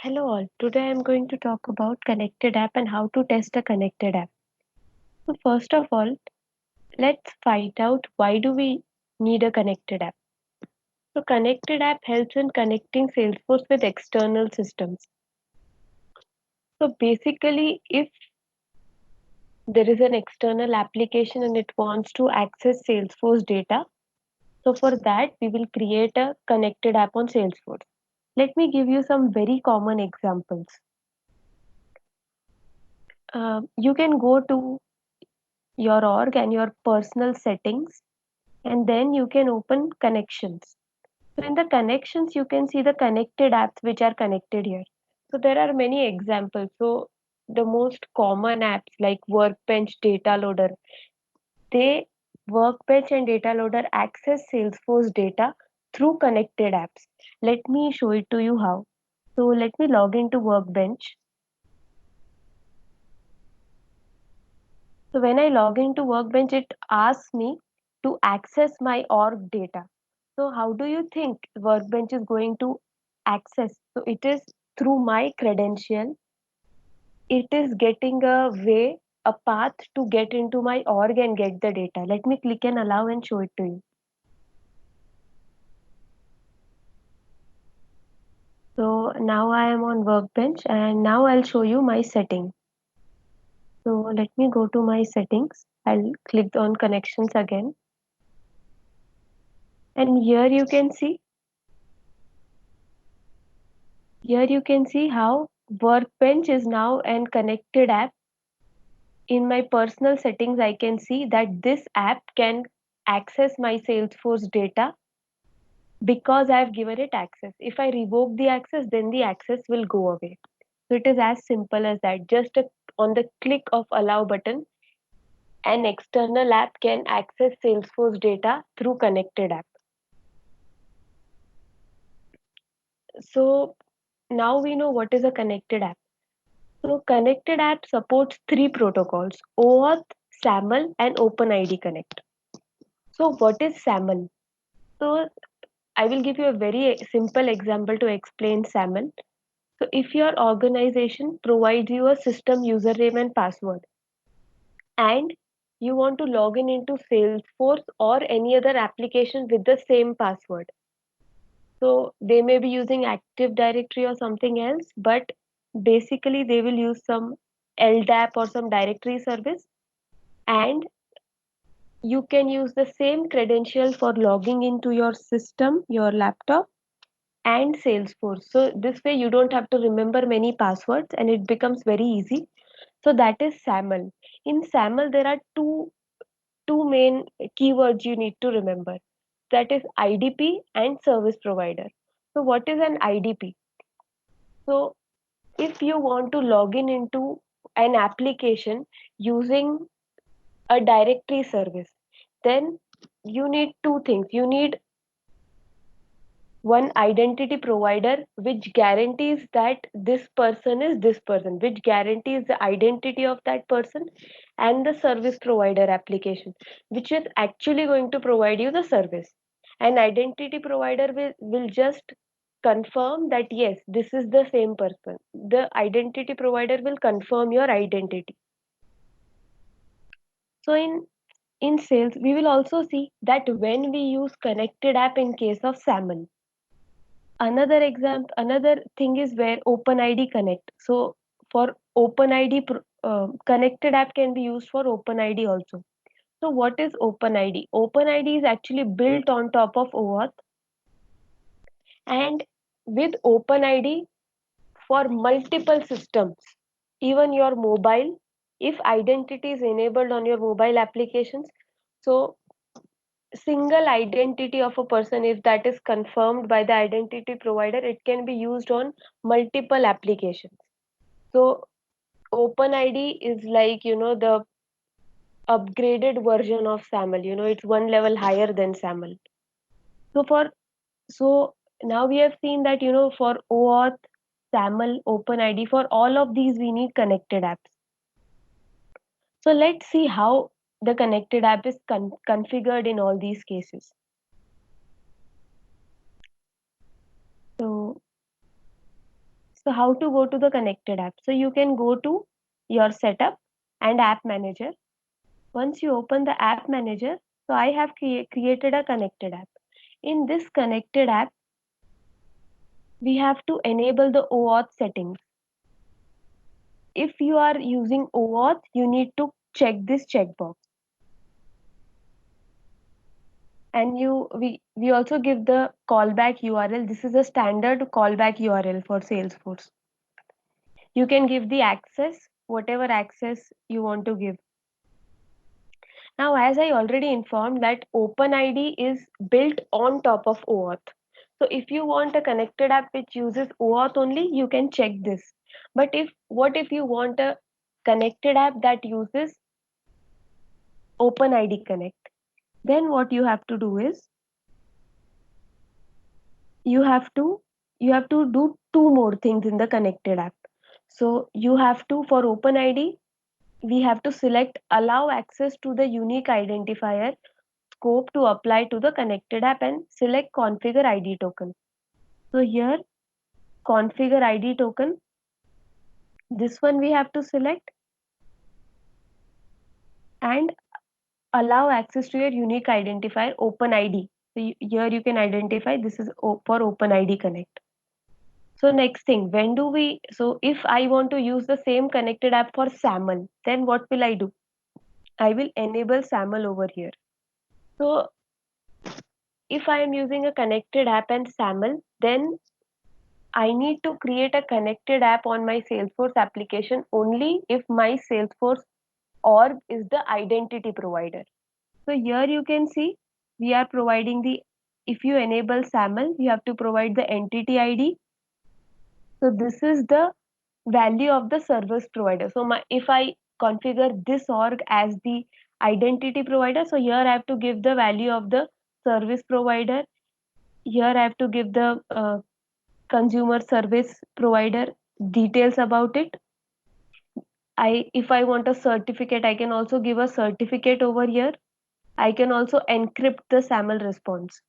Hello all. Today I'm going to talk about connected app and how to test a connected app. So first of all, let's find out why do we need a connected app. So connected app helps in connecting Salesforce with external systems. So basically if there is an external application and it wants to access Salesforce data, so for that we will create a connected app on Salesforce. Let me give you some very common examples. You can go to your org and your personal settings, and then you can open connections. So in the connections you can see the connected apps which are connected here. So there are many examples. So the most common apps like Workbench, Data Loader, they Workbench and Data Loader access Salesforce data through connected apps. Let me show it to you how. So let me log into Workbench. So when I log into Workbench, it asks me to access my org data. So how do you think Workbench is going to access? So it is through my credential. It is getting a way, a path to get into my org and get the data. Let me click and allow and show it to you. So now I am on Workbench and now I'll show you my setting. So let me go to my settings. I'll click on connections again. And here you can see how Workbench is now an connected app. In my personal settings, I can see that this app can access my Salesforce data because I've given it access. If I revoke the access, then the access will go away. So it is as simple as that. On the click of allow button, an external app can access Salesforce data through connected app. So now we know what is a connected app. So connected app supports three protocols: OAuth, SAML, and OpenID Connect. So what is SAML? So I will give you a very simple example to explain SAML. So if your organization provides you a system username and password, and you want to log in into Salesforce or any other application with the same password. So they may be using Active Directory or something else, but basically they will use some LDAP or some directory service, and you can use the same credential for logging into your system, your laptop, and Salesforce. So this way you don't have to remember many passwords and it becomes very easy. So that is SAML. In SAML, there are two main keywords you need to remember. That is IDP and service provider. So what is an IDP? So if you want to log in into an application using a directory service, then you need two things. You need one identity provider which guarantees that this person is this person, which guarantees the identity of that person, and the service provider application, which is actually going to provide you the service. An identity provider will just confirm that yes, this is the same person. The identity provider will confirm your identity. So in sales, we will also see that when we use connected app in case of SAML. Another thing is where OpenID Connect. So for OpenID, connected app can be used for OpenID also. So what is OpenID? OpenID is actually built on top of OAuth, and with OpenID for multiple systems, even your mobile, if identity is enabled on your mobile applications, so single identity of a person, if that is confirmed by the identity provider, it can be used on multiple applications. So OpenID is like, the upgraded version of SAML. It's one level higher than SAML. So now we have seen that, for OAuth, SAML, OpenID, for all of these we need connected apps. So let's see how the connected app is configured in all these cases. So So how to go to the connected app? So you can go to your setup and app manager. Once you open the app manager, so I have created a connected app. In this connected app, we have to enable the OAuth settings. If you are using OAuth, you need to check this checkbox. And we also give the callback URL. This is a standard callback URL for Salesforce. You can give the access, whatever access you want to give. Now, as I already informed that OpenID is built on top of OAuth. So if you want a connected app which uses OAuth only, you can check this. But what if you want a connected app that uses OpenID Connect? Then what you have to do is you have to you have to do two more things in the connected app. So you have to, for OpenID, we have to select allow access to the unique identifier scope to apply to the connected app and select configure ID token. So here configure ID token, this one we have to select and allow access to your unique identifier OpenID. So here you can identify this is for OpenID Connect. So next thing, so if I want to use the same connected app for SAML, then what will I do? I will enable SAML over here. So if I am using a connected app and SAML, then I need to create a connected app on my Salesforce application only if my Salesforce org is the identity provider. So here you can see we are providing if you enable SAML, you have to provide the entity ID. So this is the value of the service provider. So if I configure this org as the identity provider, so here I have to give the value of the service provider. Here I have to give the consumer service provider details about it. If I want a certificate, I can also give a certificate over here. I can also encrypt the SAML response.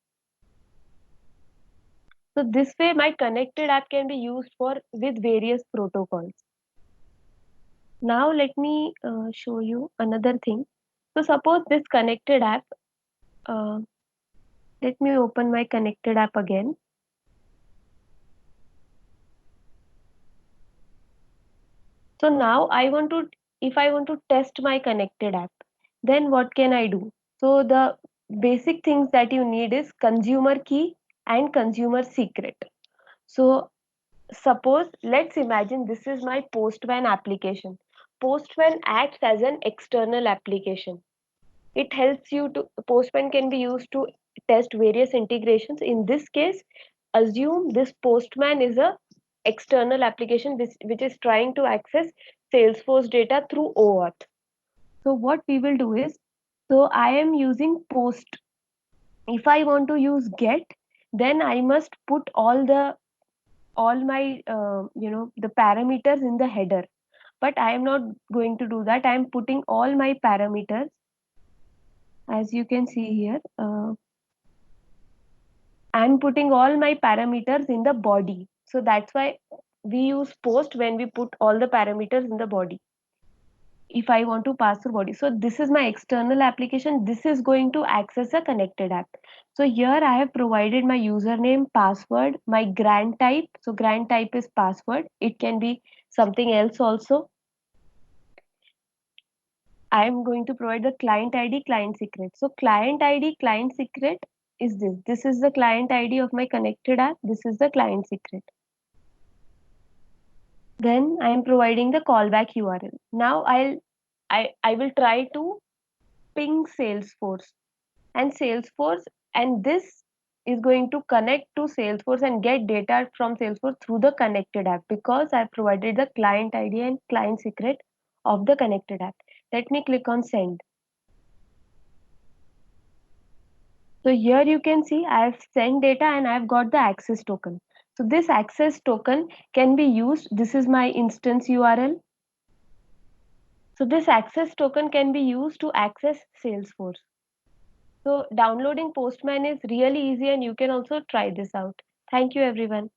So this way my connected app can be used with various protocols. Now let me show you another thing. So suppose this connected app, uh, let me open my connected app again. So now if I want to test my connected app, then what can I do? So the basic things that you need is consumer key and consumer secret. So suppose, let's imagine this is my Postman application. Postman acts as an external application. It helps you to, Postman can be used to test various integrations. In this case, assume this Postman is a external application which is trying to access Salesforce data through OAuth. So what we will do is, so I am using post. If I want to use get, then I must put all my the parameters in the header. But I am not going to do that. I am putting all my parameters, as you can see here. I'm putting all my parameters in the body. So that's why we use post when we put all the parameters in the body. If I want to pass through body. So this is my external application. This is going to access a connected app. So here I have provided my username, password, my grant type. So grant type is password. It can be something else also. I am going to provide the client ID, client secret. So client ID, client secret is this. This is the client ID of my connected app. This is the client secret. Then I am providing the callback URL. Now I will try to ping Salesforce and this is going to connect to Salesforce and get data from Salesforce through the connected app because I provided the client ID and client secret of the connected app. Let me click on send. So here you can see I have sent data and I have got the access token. So this access token can be used. This is my instance URL. So this access token can be used to access Salesforce. So downloading Postman is really easy and you can also try this out. Thank you everyone.